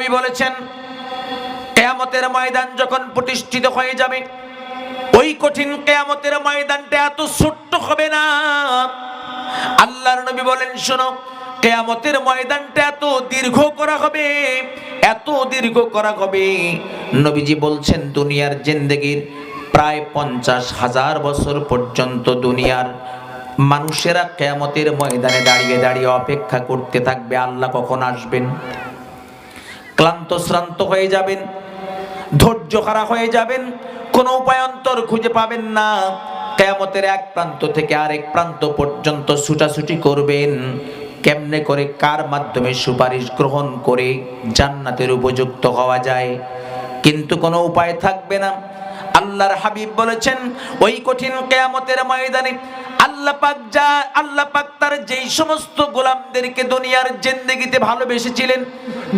নবী বলেছেন কিয়ামতের ময়দান যখন প্রতিষ্ঠিত হয়ে যাবে, ওই কঠিন কিয়ামতের ময়দানটা এত ছোট্ট হবে না। আল্লাহর নবী বলেন, শোনো, কিয়ামতের ময়দানটা এত দীর্ঘ করা হবে, এত দীর্ঘ করা হবে। নবীজি বলছেন দুনিয়ার জিন্দেগির প্রায় 50,000 বছর পর্যন্ত দুনিয়ার মানুষেরা কিয়ামতের ময়দানে দাঁড়িয়ে দাঁড়িয়ে অপেক্ষা করতে থাকবে আল্লাহ কখন আসবেন। ক্লান্ত শ্রান্ত হয়ে যাবেন, ধৈর্য হারা হয়ে যাবেন, কোনো উপায়ান্তর খুঁজে পাবেন না। কিয়ামতের এক প্রান্ত থেকে আরেক প্রান্ত পর্যন্ত ছুটাছুটি করবেন, কেমনে করে কার মাধ্যমে সুপারিশ গ্রহণ করে জান্নাতের উপযুক্ত হওয়া যায়, কিন্তু কোনো উপায় থাকবে না। আল্লাহর হাবিব বলেছেন ওই কঠিন কিয়ামতের ময়দানে আল্লাহ পাক তার যেই সমস্ত গোলামদেরকে দুনিয়ার জিন্দেগিতে ভালোবেসেছিলেন,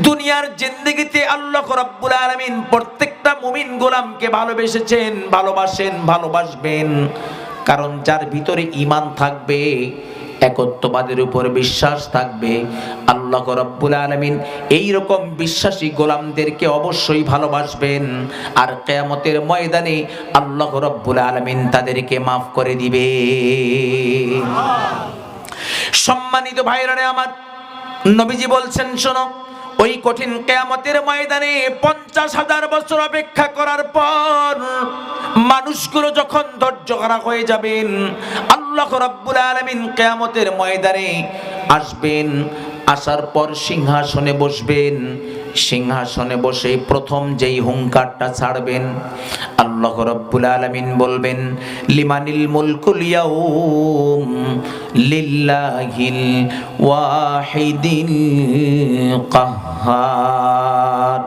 দুনিয়ার জিন্দেগিতে আল্লাহ রাব্বুল আলামিন প্রত্যেকটা মুমিন গোলামকে ভালোবেসেছেন, ভালোবাসবেন। কারণ যার ভিতরে ঈমান থাকবে, একত্ববাদের উপর বিশ্বাস থাকবে, আল্লাহ রাব্বুল আলামিন এই রকম বিশ্বাসী গোলামদেরকে অবশ্যই ভালোবাসবেন। আর কিয়ামতের ময়দানে আল্লাহ রাব্বুল আলামিন তাদেরকে মাফ করে দিবে। সম্মানিত ভাইরা আমার, নবীজি বলছেন, শোনো, ওই কঠিন কিয়ামতের ময়দানে 50,000 বছর অপেক্ষা করার পর মানুষগুলো যখন ধৈর্য হারা হয়ে যাবেন, আল্লাহ রাব্বুল আলামিন কিয়ামতের ময়দানে আসবেন। আসার পর সিংহাসনে বসবেন। সিংহাসনে বসে প্রথম যেই হুঙ্কারটা ছাড়বেন, আল্লাহ রাব্বুল আলামিন বলবেন, লিমানিল মুলকুল ইয়াউম লিল্লাহিল ওয়াহিদিল কাহ্হার।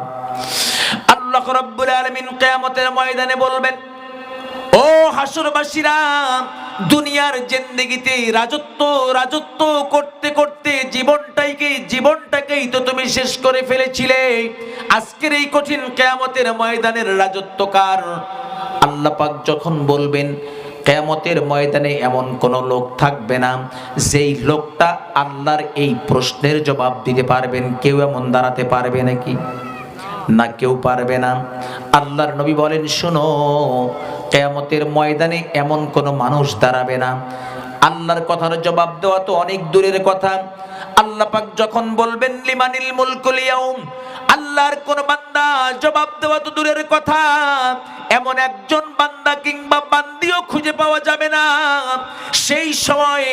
আল্লাহ রাব্বুল আলামিন কিয়ামতের ময়দানে বলবেন, ও হাসরবাসীরা, দুনিয়ার জিন্দেগিতে রাজত্ব করতে করতে জীবনটাকেই তো তুমি শেষ করে ফেলেছিলে। আজকের এই কঠিন কিয়ামতের ময়দানের রাজত্ব কার? আল্লাহ পাক যখন বলবেন, কিয়ামতের ময়দানে এমন কোন লোক থাকবে না যেই লোকটা আল্লাহর এই প্রশ্নের জবাব দিতে পারবেন। কেউ এমন দাঁড়াতে পারবে নাকি? না, কেউ পারবে না। আল্লাহর নবী বলেন, শোনো, কিয়ামতের ময়দানে এমন কোন মানুষ দাঁড়াবে না। আল্লাহর কথার জবাব দেওয়া তো অনেক দূরের কথা। আল্লাহ পাক যখন বলবেন লিমানিল মুলকুল ইয়াউম, আল্লাহর কোন বান্দা জবাব দেওয়া তো দূরের কথা, এমন একজন বান্দা কিংবা বান্দিও খুঁজে পাওয়া যাবে না। সেই সময়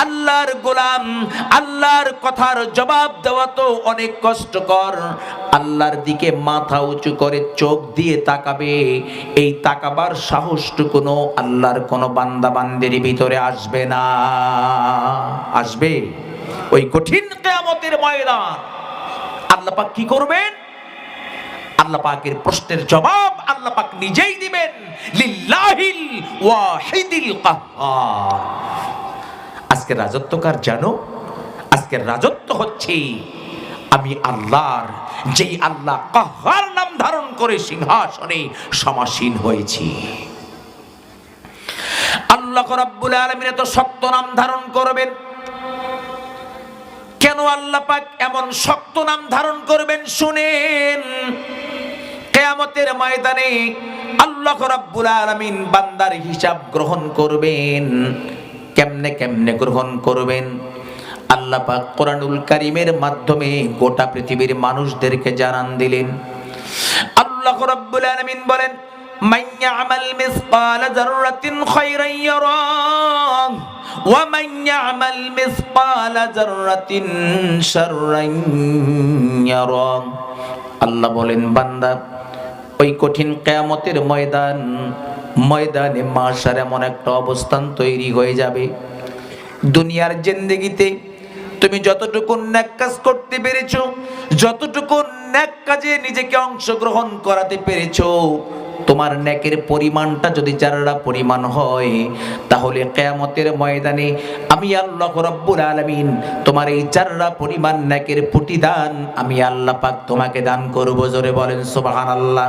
আল্লাহর গোলাম আল্লাহর কথার জবাব দেওয়া তো অনেক কষ্টকর। আল্লাহর দিকে মাথা উঁচু করে চোখ দিয়ে তাকাবে, এই তাকাবার সাহসটুকুনো আল্লাহর কোনো বান্দা বান্দির ভিতরে আসবে না। আসবে ওই কঠিন কিয়ামতের ময়দান। আল্লাহ পাক কি করবেন? আল্লাহ পাকের প্রশ্নের জবাব আল্লাহ পাক নিজেই দিবেন, লিল্লাহিল ওয়াহিদিল কাহ্হার। আজকের রাজত্ব কার জানো? আজকের রাজত্ব হচ্ছে আমি আল্লাহর, যেই আল্লাহ কাহ্হার নাম ধারণ করে সিংহাসনে সমাসীন হয়েছি। আল্লাহ রাব্বুল আলামিন এত শক্ত নাম ধারণ করবেন কেন? আল্লাহ পাক এমন শক্ত নাম ধারণ করবেন শুনেন। কিয়ামতের ময়দানে আল্লাহ রাব্বুল আলামিন বান্দার হিসাব গ্রহণ করবেন। কেমনে গ্রহণ করবেন? আল্লাহ পাক কোরআনুল কারীমের মাধ্যমে গোটা পৃথিবীর মানুষদেরকে জানান দিলেন। আল্লাহ রাব্বুল আলামিন বলেন, মান ইয়ামাল মিসকালা যাররাতিন খায়রান ইয়ারাহ ওয়া মান ইয়ামাল মিসকালা যাররাতিন শাররান ইয়ারাহ। আল্লাহ বলেন, বান্দা, ওই কঠিন কিয়ামতের ময়দানে মাশার এমন একটা অবস্থান তৈরি হয়ে যাবে, দুনিয়ার জিন্দেগিতে তুমি যতটুকু নেক কাজ করতে পেরেছো, যতটুকু নেক কাজে নিজেকে অংশগ্রহণ করাতে পেরেছো, তোমার নেকের পরিমাণটা যদি যারা পরিমাণ হয়, তাহলে কিয়ামতের ময়দানে আমি আল্লাহ রাব্বুল আলামিন তোমার এই যারা পরিমাণ নেকের প্রতিদান আমি আল্লাহ পাক তোমাকে দান করব। জোরে বলেন সুবহানাল্লাহ।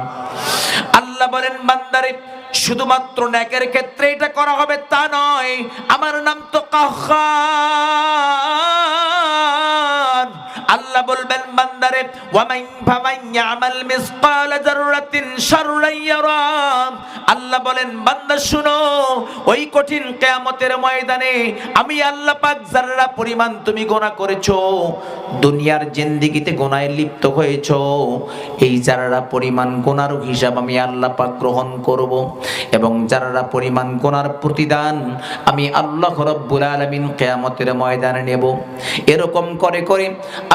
আল্লাহ বলেন, বান্দারে, শুধুমাত্র নেকের ক্ষেত্রে এটা করা হবে তা নয়, আমার নাম তো কাহ্হার। আল্লাহ বলবেন, বান্দা বান্দারে ফামান ইয়ামাল মিসকালা যাররাতিন শাররান ইয়ারা, আল্লাহ বলেন বান্দা শুনো, ওই কঠিন কিয়ামতের ময়দানে আমি আল্লাহ পাক যারা পরিমাণ তুমি গুনাহ করেছো, দুনিয়ার জিন্দেগিতে গুনাহে লিপ্ত হয়েছো, এই যারা পরিমাণ গুনার হিসাব আমি আল্লাহ পাক গ্রহণ করব, এবং যারা পরিমাণ গুনার প্রতিদান আমি আল্লাহ রাব্বুল আলামিন কিয়ামতের ময়দানে নেব। এরকম করে করে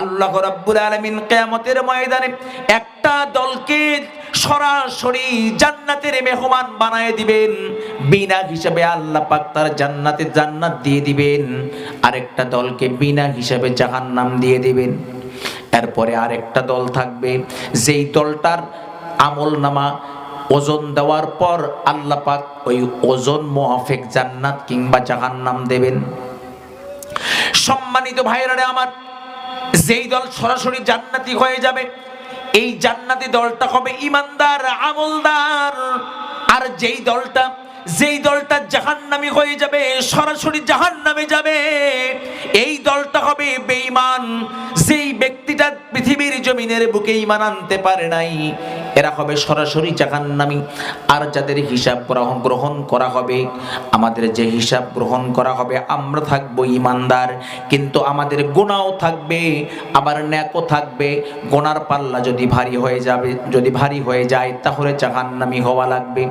আল্লাহ রাব্বুল আলামিন কিয়ামতের ময়দানে একটা দলকে সরাসরি জান্নাতের মেহমান বানায় দিবেন, বিনা হিসাবে আল্লাহ পাক তার জান্নাতে জান্নাত দিয়ে দিবেন, আরেকটা দলকে বিনা হিসাবে জাহান্নাম দিয়ে দিবেন। এরপরে আরেকটা দল থাকবে, যেই দলটার আমলনামা ওজন দেওয়ার পর আল্লাহ পাক ওই ওজন মুআফিক জান্নাত কিংবা জাহান্নাম দেবেন। সম্মানিত ভাইরা আমার, যেই দল সরাসরি জান্নাতি হয়ে যাবে, এই জান্নাতি দলটা হবে ঈমানদার, আমলদার। আর যেই দলটা জাহান্নামী হয়ে যাবে, সরাসরি জাহান্নামে যাবে, এই দলটা হবে বেঈমান। যেই ব্যক্তিটা পৃথিবীর জমিনের বুকে ঈমান আনতে পারে নাই, এরা হবে সরাসরি জাহান্নামী। আর যাদের হিসাব গ্রহণ করা হবে, আমাদের যে হিসাব গ্রহণ করা হবে, আমরা থাকবো ঈমানদার, কিন্তু আমাদের গুনাহও থাকবে, আবার নেকও থাকবে। গুনার পাল্লা যদি ভারী হয়ে যায় তাহলে জাহান্নামী হওয়া লাগবে,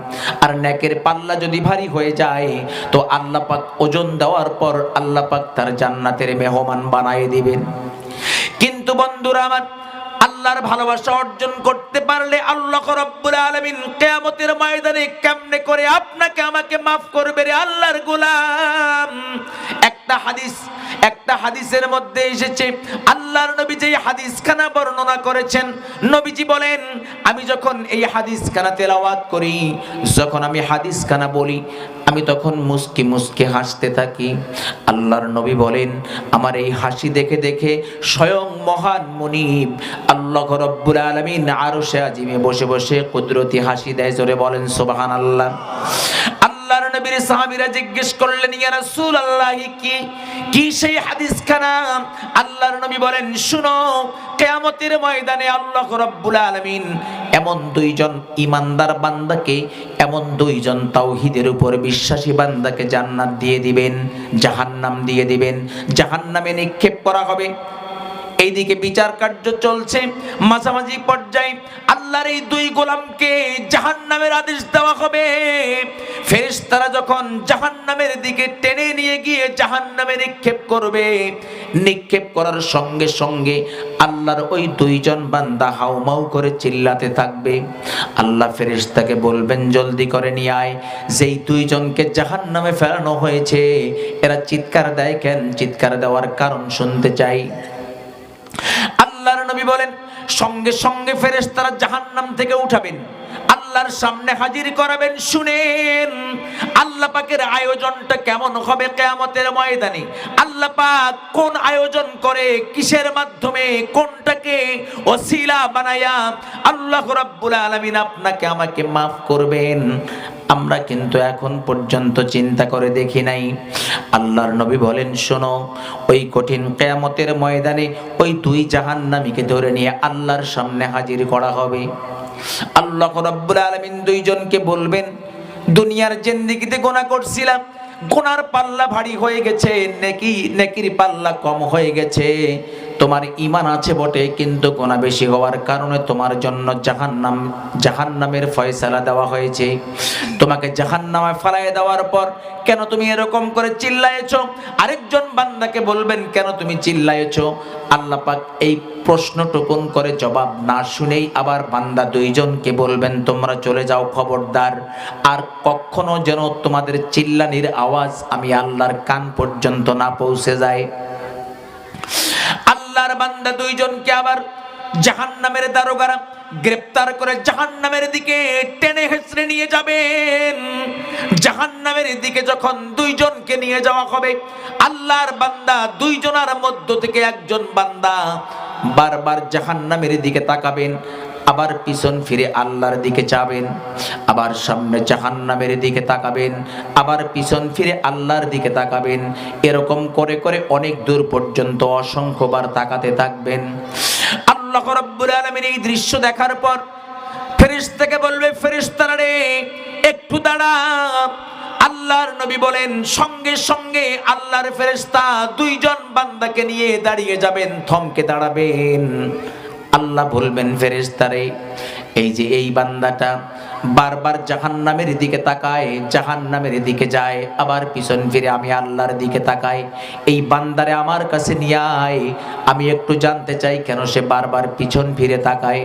আর নেকের পাল্লা যদি ভারী হয়ে যায় তো আল্লাহ পাক ওজন দেওয়ার পর আল্লাহ পাক তার জান্নাতের মেহমান বানায় দিবেন। কিন্তু বন্ধুরা আমার, আল্লাহর ভালোবাসা অর্জন করতে পারলে আল্লাহ রাব্বুল আলামিন কিয়ামতের ময়দানে কেমনে করে আপনাকে আমাকে maaf করবে রে আল্লাহর গোলাম। একটা হাদিসের মধ্যে এসেছে, আল্লাহর নবী যে হাদিসখানা বর্ণনা করেছেন, নবীজি বলেন, আমি যখন এই হাদিসখানা তেলাওয়াত করি, যখন আমি হাদিসখানা বলি, আমি তখন মুস্কি মুস্কি হাসতে থাকি। আল্লাহর নবী বলেন, আমার এই হাসি দেখে দেখে স্বয়ং মহান মুনিব আল্লাহ রাব্বুল আলামিন আরশে আজিমে বসে বসে কুদরতি হাসি দেয়। জোরে বলেন সুবহানাল্লাহ। আল্লাহর নবীর সাহাবীরা জিজ্ঞেস করলেন, ইয়া রাসূলুল্লাহ, কি সেই হাদিসখানা? আল্লাহর নবী বলেন, শুনো, কিয়ামতের ময়দানে আল্লাহ রাব্বুল আলামিন এমন দুইজন ঈমানদার বান্দাকে, এমন দুইজন তাওহীদের উপর বিশ্বাসী বান্দাকে জান্নাত দিয়ে দিবেন, জাহান্নাম দিয়ে দিবেন। জাহান্নামে নিক্ষেপ করা হবে। এইদিকে বিচার কার্য চলছে, মাঝামাঝি পর্যায়ে আল্লাহর এই দুই গোলামকে জাহান্নামের আদেশ দেওয়া হবে। ফেরেশতারা যখন জাহান্নামের দিকে টেনে নিয়ে গিয়ে জাহান্নামে নিক্ষেপ করবে, নিক্ষেপ করার সঙ্গে সঙ্গে আল্লাহর ওই দুইজন বান্দা হাউমাউ করে চিল্লাতে থাকবে। আল্লাহ ফেরেশতাকে বলবেন, জলদি করে নিয়ে আয়, যেই দুইজনকে জাহান্নামে ফেলানো হয়েছে এরা চিৎকার দেয় কেন? চিৎকার দেওয়ার কারণ শুনতে চাই। আল্লাহর নবী বলেন, সঙ্গে সঙ্গে ফেরেশতারা জাহান্নাম থেকে উঠাবেন, আল্লাহর সামনে হাজির করাবেন। শুনেন আল্লাহ পাকের আয়োজনটা কেমন হবে কিয়ামতের ময়দানে। আল্লাহ পাক কোন আয়োজন করে, কিসের মাধ্যমে, কোনটাকে ওসিলা বানায়া আল্লাহ রাব্বুল আলামিন আপনাকে আমাকে maaf করবেন, আমরা কিন্তু এখন পর্যন্ত চিন্তা করে দেখি নাই। আল্লাহর নবী বলেন, শোনো, ওই কঠিন কিয়ামতের ময়দানে ওই দুই জাহান্নামীকে ধরে নিয়ে আল্লাহর সামনে হাজির করা হবে। আল্লাহ রাব্বুল আলামিন দুইজনকে বলবেন, দুনিয়ার জিন্দেগিতে গুনাহ করছিলাম, গুনার পাল্লা ভারী হয়ে গেছে, নেকির পাল্লা কম হয়ে গেছে। তোমার ঈমান আছে বটে, কিন্তু গুনাহ বেশি হওয়ার কারণে তোমার জন্য জাহান্নামের ফয়সালা দেওয়া হয়েছে। তোমাকে জাহান্নামে ফেলায় দেওয়ার পর কেন তুমি এরকম করে চিল্লায়েছো? আরেকজন বান্দাকে বলবেন, কেন তুমি চিল্লায়েছো? আল্লাহ পাক এই প্রশ্নটুকুন করে জবাব না শুনেই আবার বান্দা দুইজনকে বলবেন, তোমরা চলে যাও, খবরদার, আর কখনো যেন তোমাদের চিল্লানির আওয়াজ আমি আল্লাহর কান পর্যন্ত না পৌঁছে যায়। আল্লাহর বান্দা দুইজনকে আবার জাহান্নামের দারোগারা গ্রেফতার করে জাহান্নামের দিকে টেনে হেঁচড়ে নিয়ে যাবেন। জাহান্নামের দিকে যখন দুইজনকে নিয়ে যাওয়া হবে, আল্লাহর বান্দা দুইজনের মধ্য থেকে একজন বান্দা বারবার জাহান্নামের দিকে তাকাবেন, আবার পিছন ফিরে আল্লাহর দিকে যাবেন, আবার সামনে জাহান্নামের দিকে তাকাবেন, আবার পিছন ফিরে আল্লাহর দিকে তাকাবেন। এরকম করে করে অনেক দূর পর্যন্ত অসংখ্যবার তাকাতে থাকবেন। আল্লাহ রাব্বুল আলামিন এই দৃশ্য দেখার পর ফেরেশতাকে বলবে, ফেরেশতারা রে একটু দাঁড়া। আল্লাহর নবী বলেন, সঙ্গে সঙ্গে আল্লাহর ফেরেশতা দুইজন বান্দাকে নিয়ে দাঁড়িয়ে যাবেন, থমকে দাঁড়াবেন। আল্লাহ বলবেন, ফেরেশতারে এই যে এই বান্দাটা বারবার জাহান্নামের দিকে তাকায়, জাহান্নামের দিকে যায়, আবার পিছন ফিরে আমি আল্লাহর দিকে তাকাই, এই বান্দারে আমার কাছে নিয়ে আয়, আমি একটু জানতে চাই কেন সে বারবার পিছন ফিরে তাকায়।